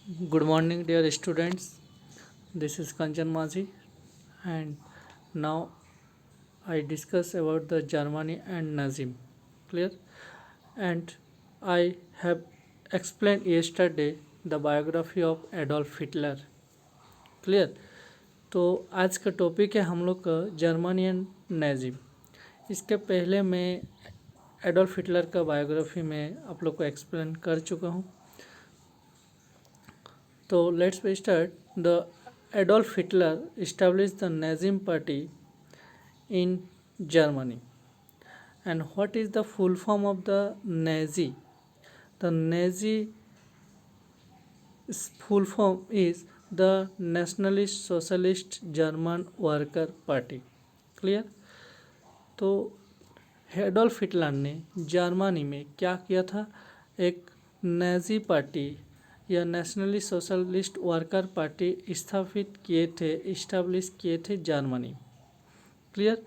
Good morning, dear students. This is Kanchan Mazi, and now I discuss about the Germany and Nazim. Clear? And I have explained yesterday the biography of Adolf Hitler. Clear. तो आज का topic है हम लोग का Germany and Nazim. इसके पहले मैं एडोल्फ हिटलर का बायोग्राफी में आप लोग को एक्सप्लेन कर चुका हूँ। तो let's start. The Adolf Hitler established the Nazim party in Germany. And what is the full form of the Nazi? The Nazi full form is the Nationalist Socialist German Worker Party. Clear. तो Adolf Hitler ने Germany में क्या किया था, एक Nazi party या nationally socialist worker party establish किए थे जर्मनी। क्लियर।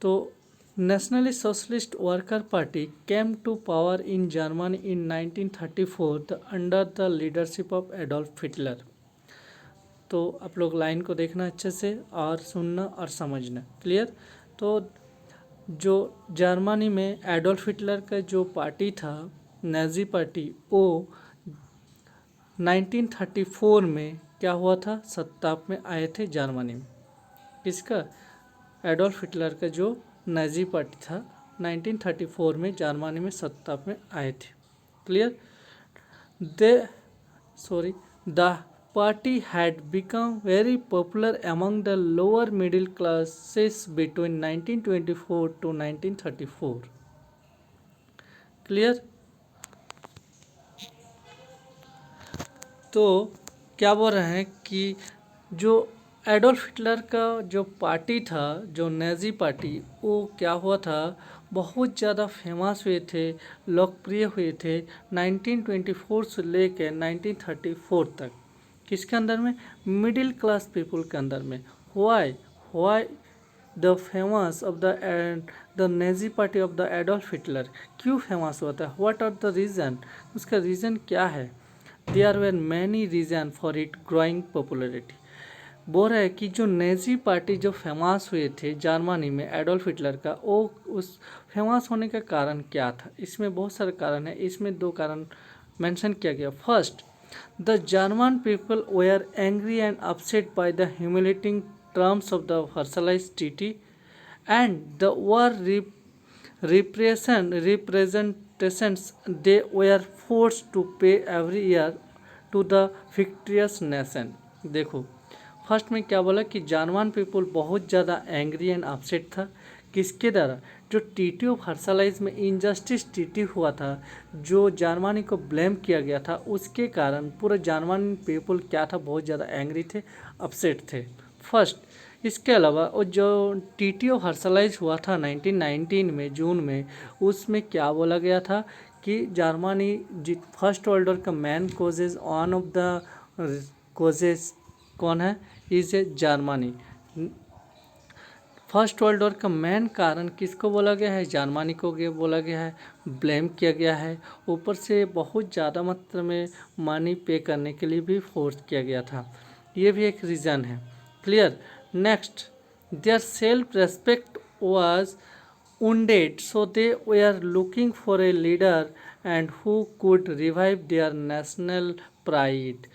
तो nationally socialist worker party came to power in Germany in 1934 under the leadership of Adolf Hitler. तो आप लोग लाइन को देखना अच्छे से और सुनना और समझना। क्लियर। तो जो जर्मनी में एडोल्फ हिटलर का जो पार्टी था नाजी पार्टी, वो 1934 में क्या हुआ था, सत्ता में आए थे जर्मनी में। किसका? एडोल्फ हिटलर का जो नाजी पार्टी था 1934 में जर्मनी में सत्ता में आए थे। Clear. The party had become very popular among the lower middle classes between 1924 to 1934. Clear. तो क्या बोल रहे हैं कि जो एडोल्फ हिटलर का जो पार्टी था, जो नाजी पार्टी, वो क्या हुआ था, बहुत ज़्यादा फेमस हुए थे, लोकप्रिय हुए थे 1924 से लेकर 1934 तक। किसके अंदर में? मिडिल क्लास पीपल के अंदर में। Why the famous of the Nazi party of the Adolf Hitler क्यों फेमस हुआ था? What are the reason? उसका रीज़न क्या है? There were many reason for it growing popularity. बोल रहा है कि जो नाजी पार्टी जो फेमस हुए थे जर्मनी में एडोल्फ हिटलर का, वो उस फेमस होने का कारण क्या था? इसमें बहुत सारे कारण है, इसमें दो कारण मेंशन किया गया। First, the German people were angry and upset by the humiliating terms of the Versailles Treaty and the war representations they were forced to pay every year to the victorious nation। देखो, first में क्या बोला कि German people बहुत ज़्यादा angry and upset था। किसके द्वारा? जो ट्रीटी ऑफ वर्साइल्स में इनजस्टिस ट्रीटी हुआ था, जो जर्मनी को ब्लेम किया गया था, उसके कारण पूरे जर्मन पीपल क्या था, बहुत ज़्यादा एंग्री थे, अपसेट थे। फर्स्ट। इसके अलावा वो जो ट्रीटी ऑफ वर्साइल्स हुआ था 1919 में जून में, उसमें क्या बोला गया था कि जर्मनी फर्स्ट वर्ल्ड वॉर का main causes, one of the causes कौन है? Is A Germany. First world war का मेन कारण किसको बोला गया है? जर्मनी को बोला गया है, ब्लेम किया गया है। ऊपर से बहुत ज़्यादा मात्रा में मनी पे करने के लिए भी फोर्स किया गया था। ये भी एक रीज़न है। Clear. Next, their self respect was wounded, so they were looking for a leader and who could revive their national pride।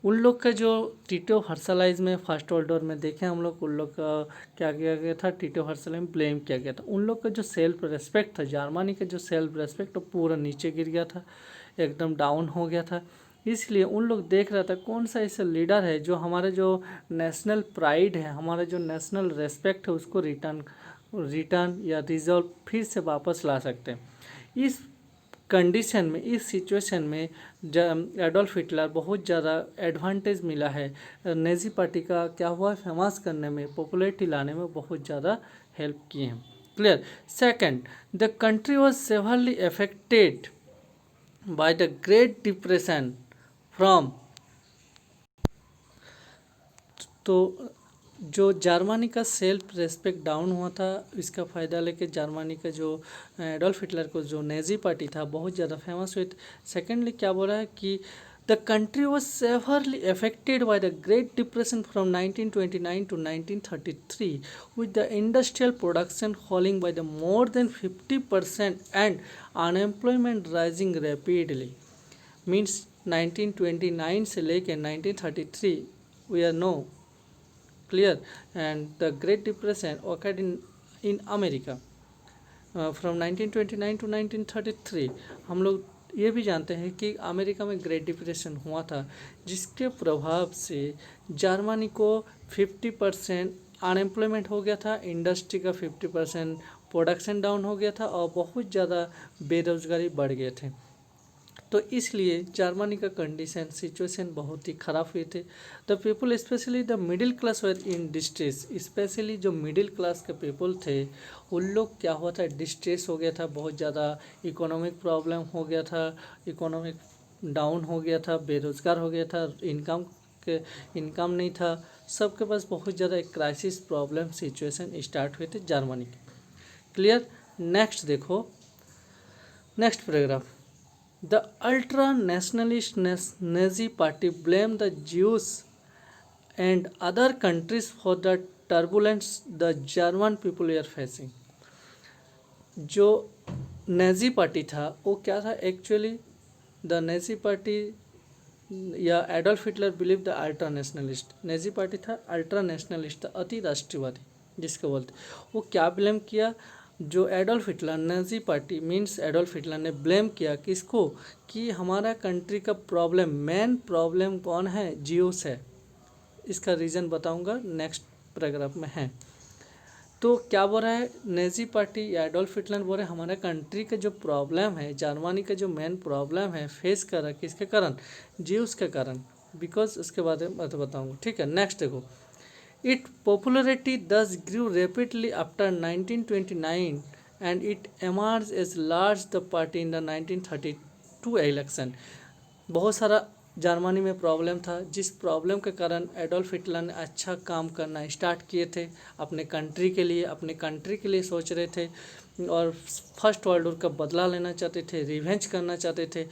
उन लोग का जो टीटो वर्साइल्स में फर्स्ट वर्ल्ड वॉर में देखें हम लोग, उन लोग का क्या किया गया था, टीटो वर्साइल्स में ब्लेम किया गया था। उन लोग का जो सेल्फ रेस्पेक्ट था, जर्मनी का जो सेल्फ रेस्पेक्ट, वो पूरा नीचे गिर गया था, एकदम डाउन हो गया था। इसलिए उन लोग देख रहा था कौन सा ऐसा लीडर है जो हमारा जो नेशनल प्राइड है, हमारा जो नेशनल रेस्पेक्ट है, उसको रिटर्न या रिजॉल्व फिर से वापस ला सकते हैं। इस कंडीशन में, इस सिचुएशन में एडोल्फ हिटलर बहुत ज़्यादा एडवांटेज मिला है। नाजी पार्टी का क्या हुआ, फेमस करने में, पॉपुलैरिटी लाने में बहुत ज़्यादा हेल्प किए हैं। Clear. Second, the country was severally affected by the great depression from. तो जो जर्मनी का सेल्फ रेस्पेक्ट डाउन हुआ था, इसका फ़ायदा लेके जर्मनी का जो एडोल्फ हिटलर को जो नाजी पार्टी था बहुत ज़्यादा फेमस हुई थी। सेकेंडली क्या बोला है कि The country was severely affected by the Great Depression from 1929 to 1933, with the industrial production falling by the more than 50% and unemployment rising rapidly. Means 1929 से लेकर 1933 we are know clear, and the Great Depression occurred in America from 1929 to 1933. हम लोग ये भी जानते हैं कि America में ग्रेट डिप्रेशन हुआ था, जिसके प्रभाव से जर्मनी को 50% अनएम्प्लॉयमेंट हो गया था, इंडस्ट्री का 50% प्रोडक्शन डाउन हो गया था और बहुत ज़्यादा बेरोजगारी बढ़ गए थे। तो इसलिए जर्मनी का कंडीशन सिचुएशन बहुत ही ख़राब हुए थे। The people specially the middle class were in distress, specially जो मिडिल क्लास के पीपल थे उन लोग क्या हुआ था, डिस्ट्रेस हो गया था, बहुत ज़्यादा इकोनॉमिक प्रॉब्लम हो गया था, इकोनॉमिक डाउन हो गया था, बेरोज़गार हो गया था, इनकम नहीं था, सबके पास बहुत ज़्यादा एक क्राइसिस प्रॉब्लम सिचुएशन स्टार्ट हुए थे जर्मनी के। क्लियर। नेक्स्ट देखो, next paragraph. The ultra-nationalist Nazi party blamed the Jews and other countries for the turbulence the German people were facing. जो नाजी पार्टी था वो क्या था एक्चुअली, द नाजी पार्टी या Adolf Hitler believe the ultra nationalist, Nazi party था ultra nationalist था, अति राष्ट्रवादी जिसको बोलते, वो क्या ब्लेम किया, जो Adolf Hitler Nazi party means Adolf Hitler ने ब्लेम किया किसको, कि हमारा कंट्री का प्रॉब्लम, मेन प्रॉब्लम कौन है, जियोस है। इसका रीज़न बताऊंगा नेक्स्ट पैराग्राफ में है। तो क्या बोल रहा है नाजी पार्टी या एडोल्फ हिटलर बोल रहे हैं हमारा कंट्री का जो प्रॉब्लम है, जर्मनी का जो मेन प्रॉब्लम है फेस कर रहा है किसके कारण, जियोस के कारण, बिकॉज उसके बाद में बताऊँगा। ठीक है, नेक्स्ट देखो। Its popularity thus grew rapidly after 1929 and it emerged as large the party in the 1932 election. बहुत सारा जर्मनी में प्रॉब्लम था, जिस प्रॉब्लम के कारण एडोल्फ हिटलर ने अच्छा काम करना स्टार्ट किए थे अपने कंट्री के लिए सोच रहे थे और फर्स्ट वर्ल्ड वॉर का बदला लेना चाहते थे, रिवेंज करना चाहते थे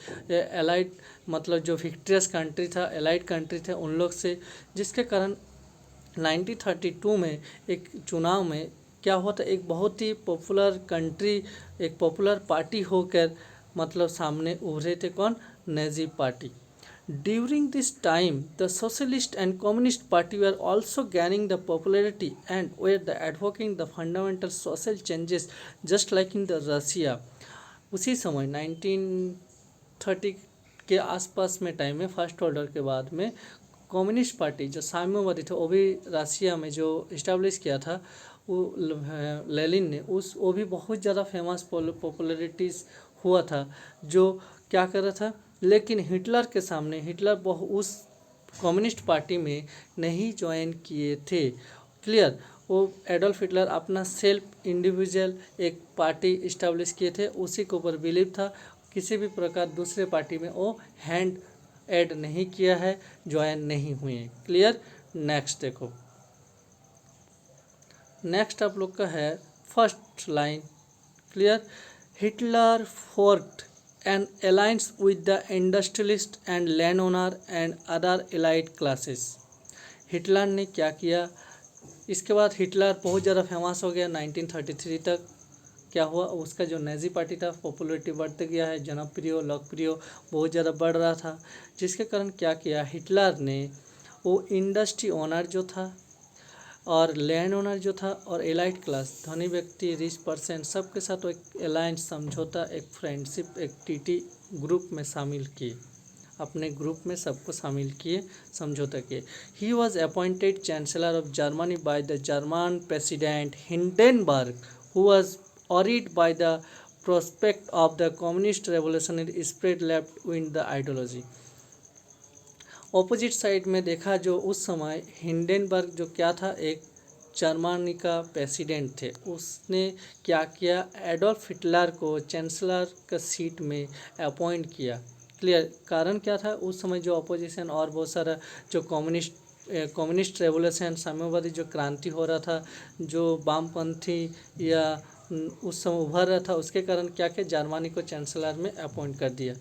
एलाइड, मतलब जो विक्ट्रियस कंट्री था, एलाइड कंट्री थे उन लोग से, जिसके कारण 1932 में एक चुनाव में क्या हुआ था, एक बहुत ही पॉपुलर कंट्री, एक पॉपुलर पार्टी होकर मतलब सामने उभरे थे, कौन, Nazi party. During this time the socialist and communist party were also gaining the popularity and were the advocating the fundamental social changes just like in the Russia. उसी समय 1930 के आसपास में टाइम में, फर्स्ट वर्ल्ड वॉर के बाद में, communist party जो साम्यवादी थे वो भी रशिया में जो इस्टेब्लिश किया था वो लेनिन ने, वो भी बहुत ज़्यादा फेमस पॉपुलरिटीज़ हुआ था, जो क्या कर रहा था, लेकिन हिटलर के सामने हिटलर उस कम्युनिस्ट पार्टी में नहीं ज्वाइन किए थे। क्लियर। वो एडोल्फ हिटलर अपना सेल्फ इंडिविजुअल एक पार्टी इस्टेब्लिश किए थे, उसी के ऊपर बिलीव था, किसी भी प्रकार दूसरे पार्टी में वो हैंड ऐड नहीं किया है, ज्वाइन नहीं हुए हैं। क्लियर। नेक्स्ट देखो, नेक्स्ट आप लोग का है first line. Clear. Hitler forged an alliance with the industrialist and land owner and other elite classes. Hitler ने क्या किया, इसके बाद हिटलर बहुत ज़्यादा फेमस हो गया। 1933 तक क्या हुआ, उसका जो नाजी पार्टी था पॉपुलरिटी बढ़ते गया है, जनप्रिय लोकप्रिय बहुत ज़्यादा बढ़ रहा था, जिसके कारण क्या किया हिटलर ने, वो इंडस्ट्री ओनर जो था और लैंड ओनर जो था और एलाइट क्लास, धनी व्यक्ति, रिच पर्सन, सबके साथ वो एक अलायंस, समझौता, एक फ्रेंडशिप, एक टीटी ग्रुप में शामिल किए, अपने ग्रुप में सबको शामिल किए, समझौता किए। He was appointed chancellor of Germany by the German president Hindenburg, who was worried by the prospect of the communist revolutionary spread left wing the ideology। Opposite side में देखा जो उस समय हिंडेनबर्ग जो क्या था, एक जर्मनी का प्रेसिडेंट थे, उसने क्या किया, एडोल्फ हिटलर को चांसलर का सीट में अपॉइंट किया। क्लियर। कारण क्या था, उस समय जो अपोजिशन और बहुत सारा जो कम्युनिस्ट रेवोल्यूशन, साम्यवादी जो क्रांति हो रहा था, जो वामपंथी या उस समय उभर रहा था, उसके कारण क्या किया, जर्मनी को चांसलर में अपॉइंट कर दिया।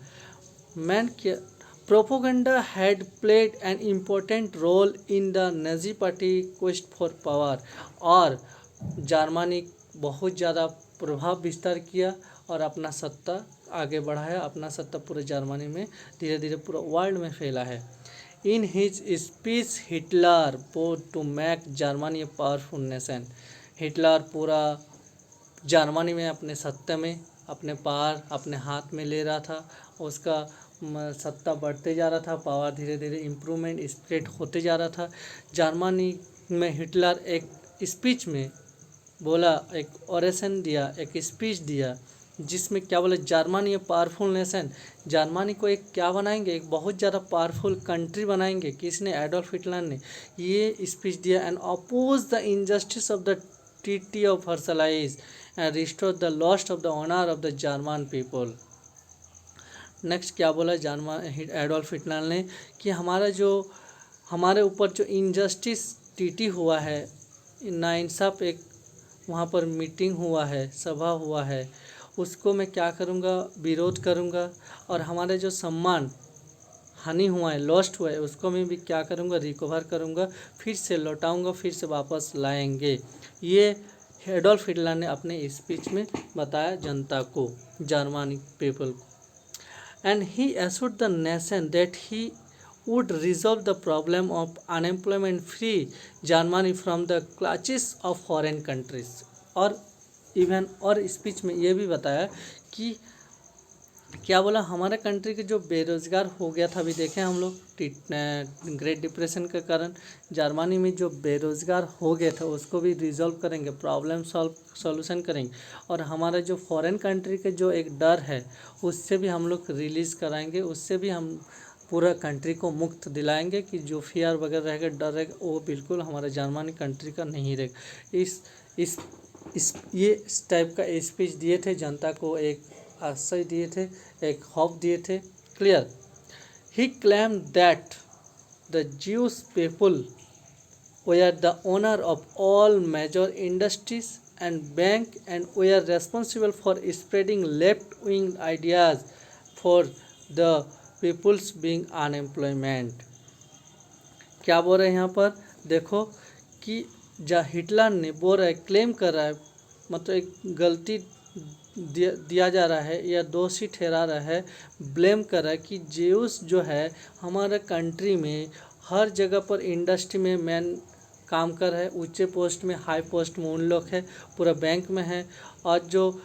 Propaganda had played an important role in the Nazi party quest for power और जर्मनी बहुत ज़्यादा प्रभाव विस्तार किया और अपना सत्ता आगे बढ़ाया, अपना सत्ता पूरे जर्मनी में धीरे धीरे पूरा वर्ल्ड में फैला है। In his speech Hitler vowed to make Germany a powerful nation. Hitler पूरा जर्मनी में अपने सत्ता में अपने पावर अपने हाथ में ले रहा था, उसका सत्ता बढ़ते जा रहा था, पावर धीरे धीरे इम्प्रूवमेंट स्प्रेड होते जा रहा था। जर्मनी में हिटलर एक स्पीच में बोला, एक ऑरेशन दिया, एक स्पीच दिया, जिसमें क्या बोला, Germany a powerful nation, Germany को एक क्या बनाएंगे, एक बहुत ज़्यादा पावरफुल कंट्री बनाएंगे। किसने? एडोल्फ हिटलर ने ये स्पीच दिया। And oppose the injustice of the treaty of Versailles and restore the lost of the honour of the German people. Next क्या बोला एडोल्फ हिटलर ने कि हमारे ऊपर जो इनजस्टिस ट्रीटी हुआ है, नाइंसाफ़ एक वहाँ पर मीटिंग हुआ है, सभा हुआ है, उसको मैं क्या करूँगा, विरोध करूँगा, और हमारे जो सम्मान हानि हुआ है, लॉस्ट हुआ है, उसको मैं भी क्या करूँगा, रिकवर करूँगा, फिर से लौटाऊँगा, फिर से वापस लाएंगे। ये एडोल्फ हिटलर ने अपने स्पीच में बताया जनता को, जर्मनी पीपल को। And he assured the nation that he would resolve the problem of unemployment-free Germany from the clutches of foreign countries। और स्पीच में ये भी बताया कि क्या बोला, हमारे कंट्री के जो बेरोज़गार हो गया था, अभी देखें हम लोग ग्रेट डिप्रेशन के कारण जर्मनी में जो बेरोज़गार हो गया था उसको भी रिजॉल्व करेंगे, प्रॉब्लम सॉल्यूशन करेंगे, और हमारा जो फॉरेन कंट्री के जो एक डर है उससे भी हम लोग रिलीज़ कराएंगे, उससे भी हम पूरा कंट्री को मुक्त दिलाएंगे कि जो फियर वगैरह रहेगा, डर रहेगा, वो बिल्कुल हमारा जर्मनी कंट्री का नहीं रहेगा। इस टाइप का स्पीच दिए थे, जनता को एक आश्चर्य दिए थे, एक होप दिए थे। Clear. He claim that the juice people were the owner of all major industries and bank and were responsible for spreading left-wing ideas for the people's being unemployment। क्या बोल रहे हैं यहाँ पर, देखो कि हिटलर ने बोल रहा है, क्लेम कर रहा है, मतलब एक गलती दिया जा रहा है या दोषी ठहरा रहा है, ब्लेम कर रहा है कि ज्यूस जो है हमारे कंट्री में हर जगह पर इंडस्ट्री में मैन काम कर रहे हैं, ऊंचे पोस्ट में, हाई पोस्ट में उन लोग है, पूरा बैंक में है, और जो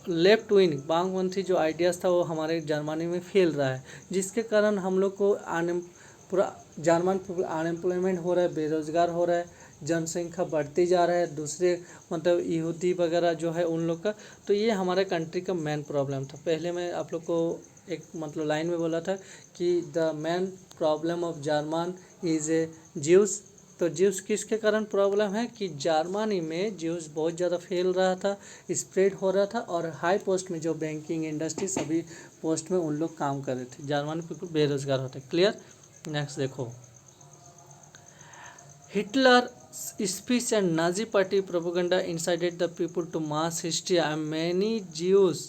लेफ्ट विंग वामपंथी जो आइडियाज़ था वो हमारे जर्मनी में फैल रहा है, जिसके कारण हम लोग को पूरा जर्मन पीपल अनएम्प्लॉयमेंट हो रहा है, बेरोज़गार हो रहा है, जनसंख्या बढ़ती जा रहा है, दूसरे मतलब यहूदी वगैरह जो है उन लोग का। तो ये हमारे कंट्री का मेन प्रॉब्लम था। पहले मैं आप लोग को एक मतलब लाइन में बोला था कि the main problem of German is a juice. तो ज्यूस किसके कारण प्रॉब्लम है कि जर्मनी में ज्यूस बहुत ज़्यादा फैल रहा था, स्प्रेड हो रहा था, और हाई पोस्ट में जो बैंकिंग इंडस्ट्री सभी पोस्ट में उन लोग काम कर रहे थे, जर्मनी पीपल बेरोजगार होते। क्लियर। नेक्स्ट देखो, Hitler speech and Nazi party propaganda incited the people to mass hysteria, and many Jews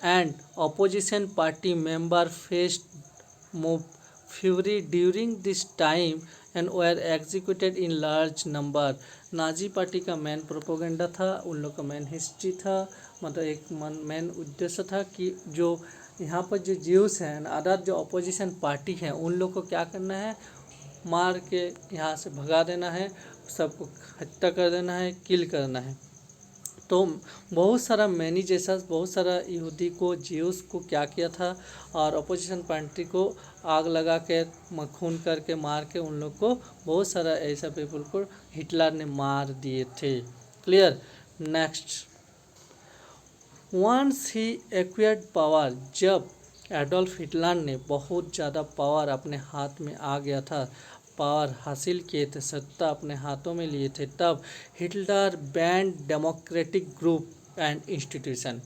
and opposition party members faced mob fury during this time and were executed in large number। Nazi party का main propaganda था, उन लोग का main history था, मतलब एक main उद्देश्य था कि जो यहाँ पर जो ज्यूस हैं, अदर जो अपोजिशन पार्टी हैं, उन लोग को क्या करना है, मार के यहाँ से भगा देना है, सबको हत्या कर देना है, किल करना है। तो बहुत सारा मैनी जैसा बहुत सारा यहूदी को, ज्यूस को क्या किया था, और अपोजिशन पार्टी को आग लगा के खून करके मार के उन लोग को, बहुत सारा ऐसा पीपल को हिटलर ने मार दिए थे। Clear. Next, once he acquired power, जब एडोल्फ हिटलर ने बहुत ज़्यादा पावर अपने हाथ में आ गया था, पावर हासिल किए थे, सत्ता अपने हाथों में लिए थे, तब Hitler band democratic group and institution.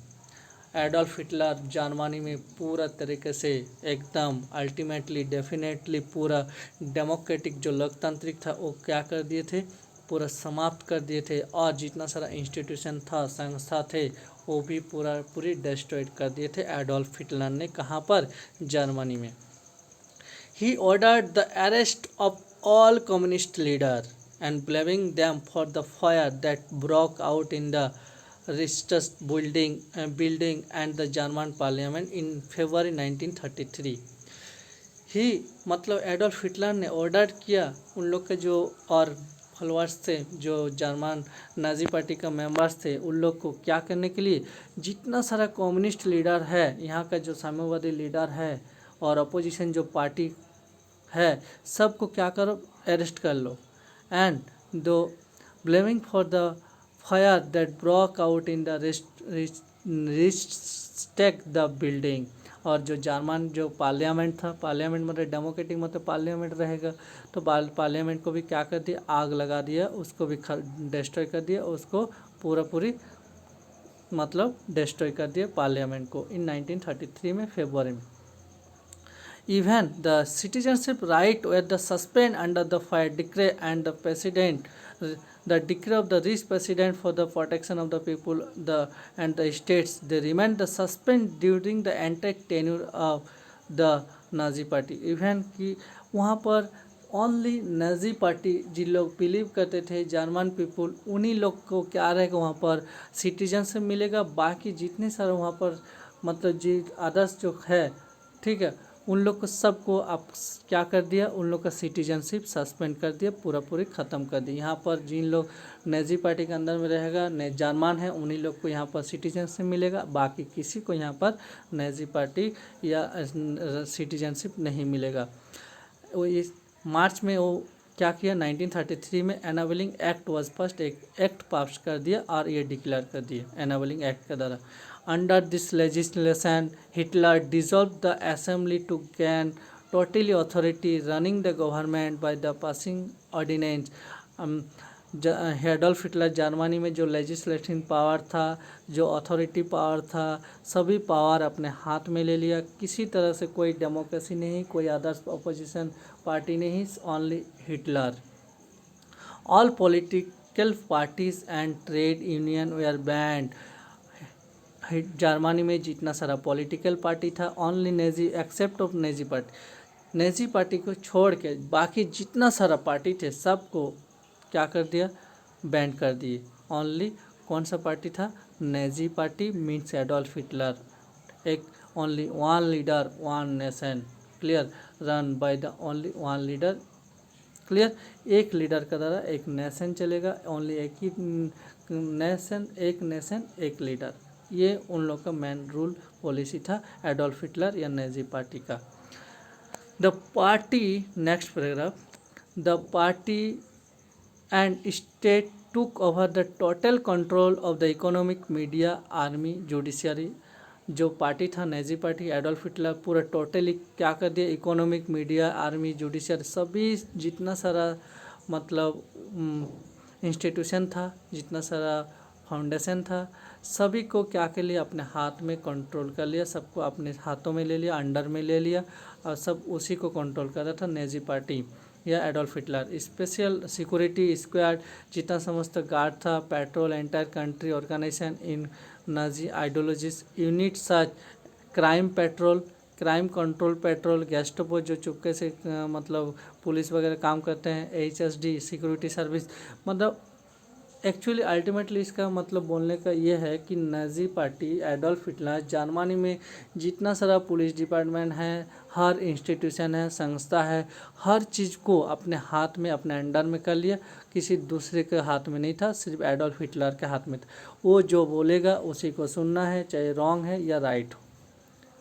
Adolf Hitler Germany में पूरा तरीके से एकदम अल्टीमेटली डेफिनेटली पूरा डेमोक्रेटिक जो लोकतांत्रिक था वो क्या कर दिए थे, पूरा समाप्त कर दिए थे, और जितना सारा इंस्टीट्यूशन था, संस्था थे, वो भी पूरी डिस्ट्रॉयड कर दिए थे एडोल्फ हिटलर ने। कहाँ पर? जर्मनी में। He ordered the arrest of all communist leaders and blaming them for the fire that broke out in the Reichstag building and the German parliament in February 1933. ही मतलब Adolf Hitler ने order किया उन लोग के जो और followers थे, जो जर्मन नाजी पार्टी का मेंबर्स थे, उन लोग को क्या करने के लिए, जितना सारा कम्युनिस्ट लीडर है, यहाँ का जो साम्यवादी लीडर है और अपोजिशन जो पार्टी है, सबको क्या करो, अरेस्ट कर लो। And do blaming for the fire that broke out in the Reichstag the building. और जो जर्मन जो पार्लियामेंट था, पार्लियामेंट मतलब डेमोक्रेटिक मतलब पार्लियामेंट रहेगा, तो पार्लियामेंट को भी क्या कर दिया, आग लगा दिया, उसको भी डिस्ट्रॉय कर दिया, उसको पूरी मतलब डिस्ट्रॉय कर दिया पार्लियामेंट को इन 1933 में फरवरी में। Even the citizenship right were the suspended under the fire decree and the president, the decree of the rich president for the protection of the people, and the states, they remained the suspended during the entire tenure of the Nazi party. Even कि वहाँ पर only Nazi party जिन लोग believe करते थे German people, उन्हीं लोग को क्या रहेगा वहाँ पर सिटीजनशिप मिलेगा। बाकी जितने सारे वहाँ पर मतलब जी अदर्स जो है, ठीक है, उन लोग को सबको आप क्या कर दिया, उन लोग का सिटीजनशिप सस्पेंड कर दिया, पूरी ख़त्म कर दी। यहाँ पर जिन लोग नाजी पार्टी के अंदर में रहेगा, जर्मन है, उन्हीं लोग को यहाँ पर सिटीजनशिप मिलेगा, बाकी किसी को यहाँ पर नाजी पार्टी या सिटीजनशिप नहीं मिलेगा। वो इस मार्च में वो क्या किया, 1933 में एनाबलिंग एक्ट वाज फर्स्ट, एक एक्ट पास कर दिया और ये डिक्लेयर कर दिया एनाबलिंग एक्ट के द्वारा। Under this legislation, Hitler dissolved the assembly to gain total authority running the government by the passing ordinance. Adolf Hitler Germany में जो लेजिस्लेटिव पावर था, जो अथॉरिटी पावर था, सभी पावर अपने हाथ में ले लिया। किसी तरह से कोई डेमोक्रेसी नहीं, कोई अदर्स अपोजिशन पार्टी नहीं, only Hitler. All political parties and trade union were banned. Germany में जितना सारा पॉलिटिकल पार्टी था, only Nazi except of Nazi party, Nazi party को छोड़ के बाकी जितना सारा पार्टी थे सबको क्या कर दिया, बैंड कर दिए। ओनली कौन सा पार्टी था, Nazi party means Adolf Hitler. एक only one leader one nation, clear, run by the only one leader, clear, एक लीडर का द्वारा एक नेशन चलेगा, ओनली एक ही नेशन, एक नेशन एक लीडर। ये उन लोग का मेन रूल पॉलिसी था एडोल्फ हिटलर या नाजी पार्टी का। The party, next paragraph, the party and state took over the total control of the economic, media, army, judiciary. जो पार्टी था नाजी पार्टी, एडोल्फ हिटलर पूरा totally क्या कर दिया, economic, media, army, judiciary, सभी जितना सारा मतलब इंस्टीट्यूशन था, जितना सारा फाउंडेशन था, सभी को क्या के लिए अपने हाथ में कंट्रोल कर लिया, सबको अपने हाथों में ले लिया, अंडर में ले लिया, और सब उसी को कंट्रोल कर रहा था नाजी पार्टी या Adolf Hitler. Special security squad, जितना समस्त गार्ड था, patrol entire country organisation in Nazi ideologies unit such crime patrol, crime control patrol, Gestapo जो चुपके से मतलब पुलिस वगैरह काम करते हैं, HSD सिक्योरिटी सर्विस। मतलब एक्चुअली अल्टीमेटली इसका मतलब बोलने का ये है कि Nazi party Adolf Hitler Germany में जितना सारा पुलिस डिपार्टमेंट है, हर इंस्टीट्यूशन है, संस्था है, हर चीज़ को अपने हाथ में, अपने अंडर में कर लिया। किसी दूसरे के हाथ में नहीं था, सिर्फ एडोल्फ हिटलर के हाथ में था। वो जो बोलेगा उसी को सुनना है, चाहे रॉन्ग है या राइट हो,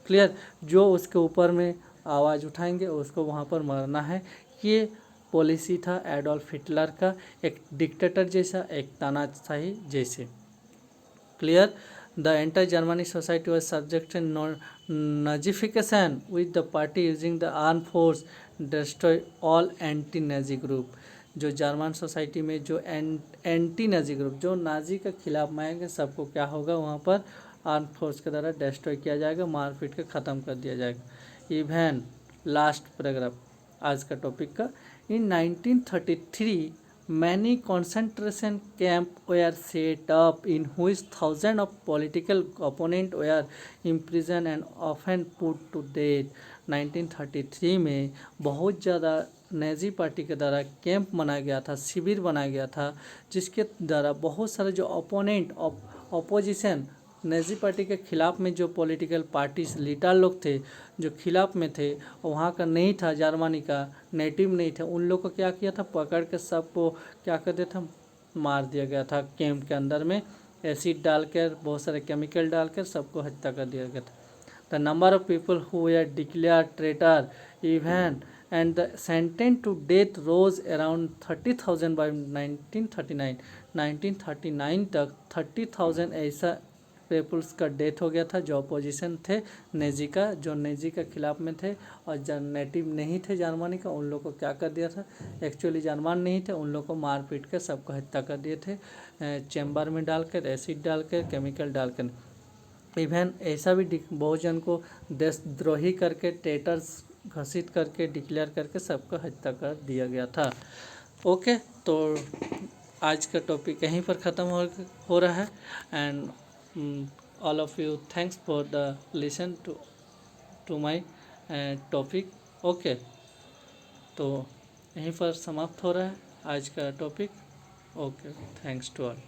क्लियर। जो उसके ऊपर में आवाज़ उठाएंगे उसको वहाँ पर मरना है। ये पॉलिसी था एडोल्फ हिटलर का, एक डिक्टेटर जैसा, एक तानाशाही जैसे, clear. The entire Germany society was subject nazification with the party using the arm force destroy all anti Nazi group. जो जर्मन सोसाइटी में जो एंटी नाजी ग्रुप, जो नाजी के खिलाफ मारेंगे, सबको क्या होगा, वहाँ पर आर्म फोर्स के द्वारा डिस्ट्रॉय किया जाएगा, मार पीट के ख़त्म कर दिया जाएगा। इवन लास्ट पैराग्राफ आज का टॉपिक का, इन 1933 Many concentration camps were set up in which thousands of political opponents were imprisoned and often put to death. 1933 में बहुत ज़्यादा नाजी पार्टी के द्वारा कैंप बनाया गया था, शिविर बनाया गया था, जिसके द्वारा बहुत सारे जो ओपोनेंट अपोजिशन नाजी पार्टी के खिलाफ में जो पॉलिटिकल पार्टीज लीडर लोग थे जो खिलाफ में थे, वहाँ का नहीं था, जर्मनी का नेटिव नहीं थे, उन लोग को क्या किया था, पकड़ के सबको क्या कर दिया था, मार दिया गया था। कैंप के अंदर में एसिड डालकर, बहुत सारे केमिकल डालकर सबको हत्या कर दिया गया था। The number of people who were declare traitor even and the sentence to death rose around 30,000 by 1939। 1939 तक 30,000 ऐसा पीपल्स का डेथ हो गया था जो अपोजिशन थे नेजी का, जो नेजी के खिलाफ में थे, और जो नेटिव नहीं थे जर्मनी का, उन लोग को क्या कर दिया था, एक्चुअली जर्मन नहीं थे, उन लोग को मार पीट कर सबको हत्या कर दिए थे, चैम्बर में डालकर, एसिड डालकर, केमिकल डालकर। इवन ऐसा भी बहुत जन को देशद्रोही करके, ट्रेटर्स घोषित करके, डिक्लेयर करके सबको हत्या कर दिया गया था। ओके, तो आज का टॉपिक यहीं पर ख़त्म हो रहा है। And all of you thanks for the listen to my topic. Okay, तो यहीं पर समाप्त हो रहा है आज का topic. Okay, thanks to all.